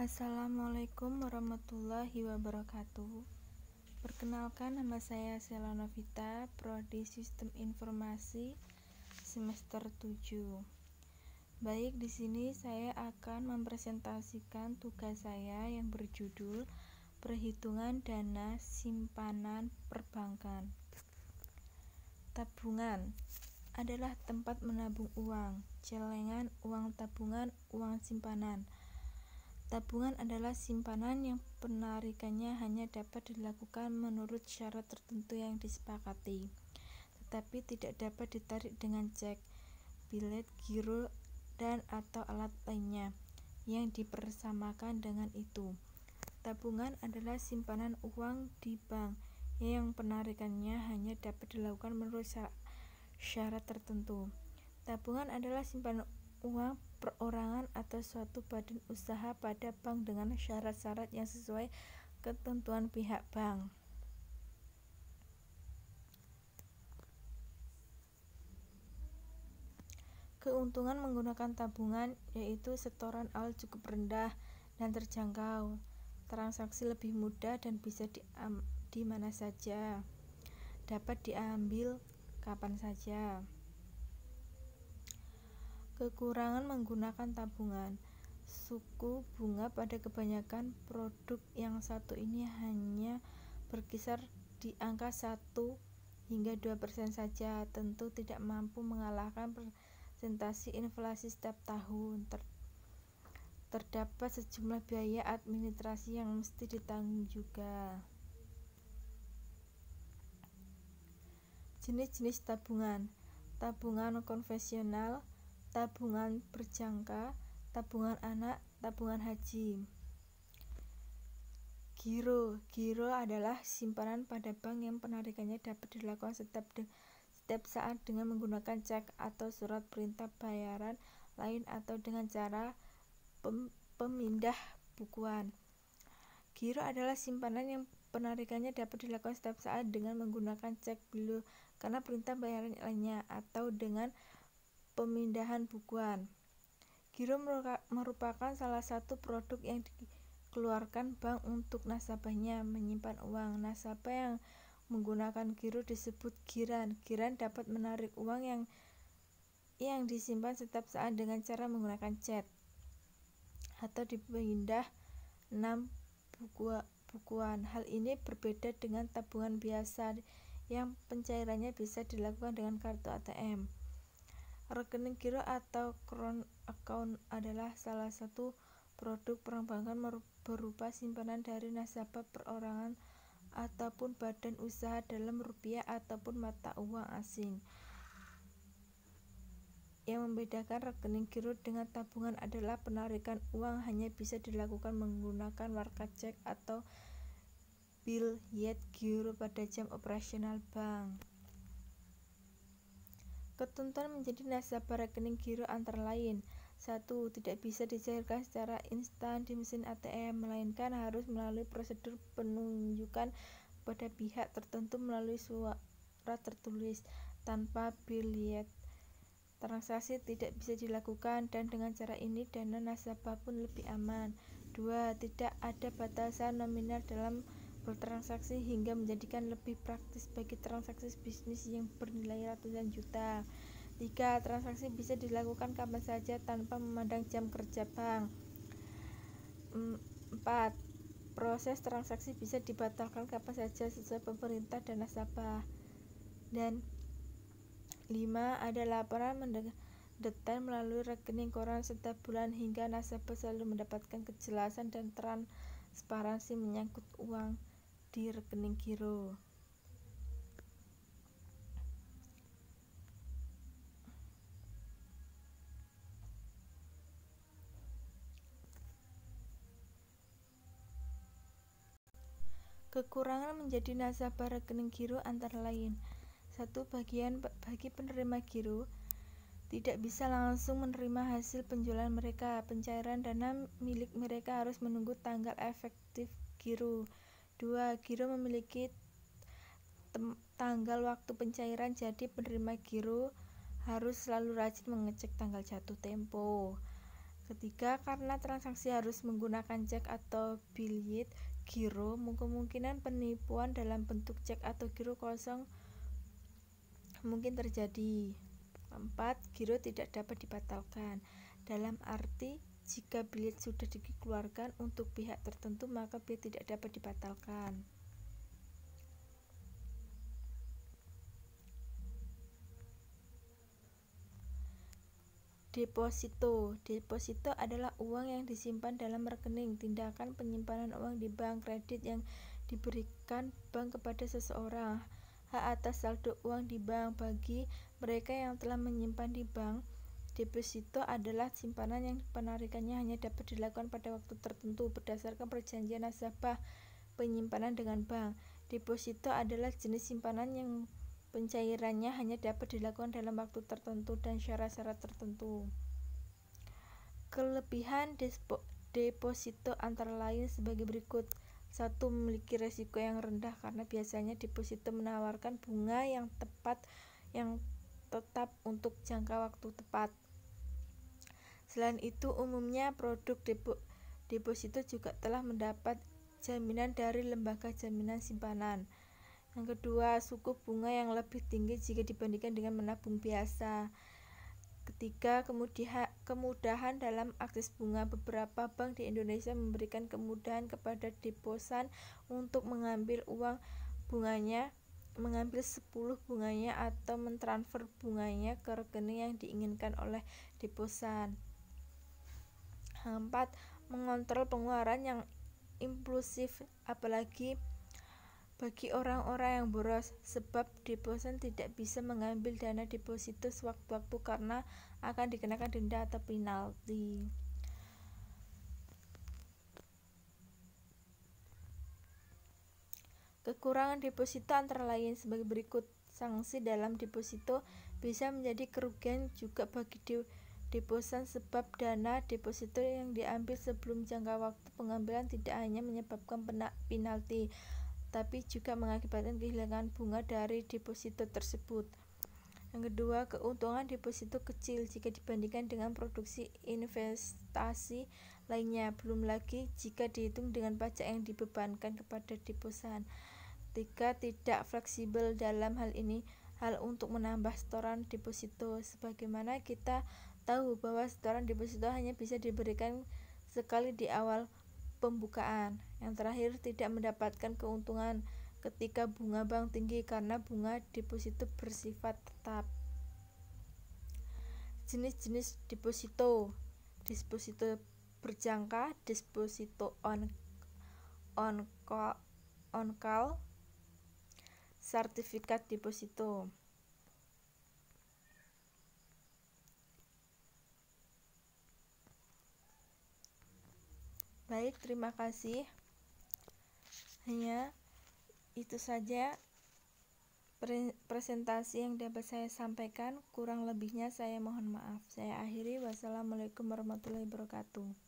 Assalamualaikum warahmatullahi wabarakatuh. Perkenalkan, nama saya Sela Novita, Prodi Sistem Informasi semester 7. Baik, di sini saya akan mempresentasikan tugas saya yang berjudul Perhitungan Dana Simpanan Perbankan. Tabungan adalah tempat menabung uang, celengan, uang tabungan, uang simpanan. Tabungan adalah simpanan yang penarikannya hanya dapat dilakukan menurut syarat tertentu yang disepakati, tetapi tidak dapat ditarik dengan cek, bilet, giro, dan atau alat lainnya yang dipersamakan dengan itu. Tabungan adalah simpanan uang di bank yang penarikannya hanya dapat dilakukan menurut syarat tertentu. Tabungan adalah simpanan uang perorangan atau suatu badan usaha pada bank dengan syarat-syarat yang sesuai ketentuan pihak bank. Keuntungan menggunakan tabungan yaitu setoran awal cukup rendah dan terjangkau, transaksi lebih mudah dan bisa di mana saja, dapat diambil kapan saja. Kekurangan menggunakan tabungan. Suku bunga pada kebanyakan produk yang satu ini hanya berkisar di angka 1 hingga 2% saja, tentu tidak mampu mengalahkan persentase inflasi setiap tahun. Terdapat sejumlah biaya administrasi yang mesti ditanggung juga. Jenis-jenis tabungan. Tabungan konvensional, tabungan berjangka, tabungan anak, tabungan haji. Giro adalah simpanan pada bank yang penarikannya dapat dilakukan setiap saat dengan menggunakan cek atau surat perintah bayaran lain atau dengan cara pemindah bukuan. Giro adalah simpanan yang penarikannya dapat dilakukan setiap saat dengan menggunakan cek bill karena perintah bayaran lainnya atau dengan pemindahan bukuan. Giro merupakan salah satu produk yang dikeluarkan bank untuk nasabahnya menyimpan uang. Nasabah yang menggunakan giro disebut giran. Giran dapat menarik uang yang disimpan setiap saat dengan cara menggunakan cek atau dipindah 6 bukuan. Hal ini berbeda dengan tabungan biasa yang pencairannya bisa dilakukan dengan kartu ATM. Rekening giro atau current account adalah salah satu produk perbankan berupa simpanan dari nasabah perorangan ataupun badan usaha dalam rupiah ataupun mata uang asing. Yang membedakan rekening giro dengan tabungan adalah penarikan uang hanya bisa dilakukan menggunakan marka cek atau bilet giro pada jam operasional bank. Ketentuan menjadi nasabah rekening giro antara lain: 1. Tidak bisa dicairkan secara instan di mesin ATM, melainkan harus melalui prosedur penunjukan pada pihak tertentu melalui surat tertulis tanpa bilet. Transaksi tidak bisa dilakukan dan dengan cara ini dana nasabah pun lebih aman. 2. Tidak ada batasan nominal dalam bertransaksi hingga menjadikan lebih praktis bagi transaksi bisnis yang bernilai ratusan juta. 3. Transaksi bisa dilakukan kapan saja tanpa memandang jam kerja bank. 4. Proses transaksi bisa dibatalkan kapan saja sesuai pemerintah dan nasabah. Dan 5. Ada laporan mendetail melalui rekening koran setiap bulan hingga nasabah selalu mendapatkan kejelasan dan transparansi menyangkut uang di rekening giro. Kekurangan menjadi nasabah rekening giro antara lain: 1. Bagi penerima giro tidak bisa langsung menerima hasil penjualan mereka. Pencairan dana milik mereka harus menunggu tanggal efektif giro. 2. Giro memiliki tanggal waktu pencairan, jadi penerima giro harus selalu rajin mengecek tanggal jatuh tempo. Ketiga, karena transaksi harus menggunakan cek atau bilet giro, kemungkinan penipuan dalam bentuk cek atau giro kosong mungkin terjadi. Keempat, giro tidak dapat dibatalkan. Dalam arti, jika bilet sudah dikeluarkan untuk pihak tertentu, maka bilet tidak dapat dibatalkan. Deposito. Deposito adalah uang yang disimpan dalam rekening. Tindakan penyimpanan uang di bank kredit yang diberikan bank kepada seseorang. Hak atas saldo uang di bank. Bagi mereka yang telah menyimpan di bank, deposito adalah simpanan yang penarikannya hanya dapat dilakukan pada waktu tertentu berdasarkan perjanjian nasabah penyimpanan dengan bank. Deposito adalah jenis simpanan yang pencairannya hanya dapat dilakukan dalam waktu tertentu dan syarat-syarat tertentu. Kelebihan deposito antara lain sebagai berikut. 1. Memiliki risiko yang rendah karena biasanya deposito menawarkan bunga yang tetap untuk jangka waktu tepat. Selain itu, umumnya produk deposito juga telah mendapat jaminan dari lembaga jaminan simpanan. Yang kedua, suku bunga yang lebih tinggi jika dibandingkan dengan menabung biasa. Ketiga, kemudahan dalam akses bunga. Beberapa bank di Indonesia memberikan kemudahan kepada deposan untuk mengambil uang bunganya, mengambil 10 bunganya atau mentransfer bunganya ke rekening yang diinginkan oleh deposan. 4. Mengontrol pengeluaran yang impulsif, apalagi bagi orang-orang yang boros, sebab deposan tidak bisa mengambil dana deposito sewaktu-waktu karena akan dikenakan denda atau penalti. Kekurangan deposito antara lain sebagai berikut. Sanksi dalam deposito bisa menjadi kerugian juga bagi deposan sebab dana deposito yang diambil sebelum jangka waktu pengambilan tidak hanya menyebabkan penalti, tapi juga mengakibatkan kehilangan bunga dari deposito tersebut. Yang kedua, keuntungan deposito kecil jika dibandingkan dengan produksi investasi lainnya, belum lagi jika dihitung dengan pajak yang dibebankan kepada deposan. 3. Tidak fleksibel dalam hal ini, hal untuk menambah setoran deposito. Sebagaimana kita tahu bahwa setoran deposito hanya bisa diberikan sekali di awal pembukaan. Yang terakhir, tidak mendapatkan keuntungan ketika bunga bank tinggi karena bunga deposito bersifat tetap. Jenis-jenis deposito. Deposito berjangka, deposito on call, sertifikat deposito. Baik, terima kasih. Hanya itu saja presentasi yang dapat saya sampaikan. Kurang lebihnya saya mohon maaf. Saya akhiri. Wassalamualaikum warahmatullahi wabarakatuh.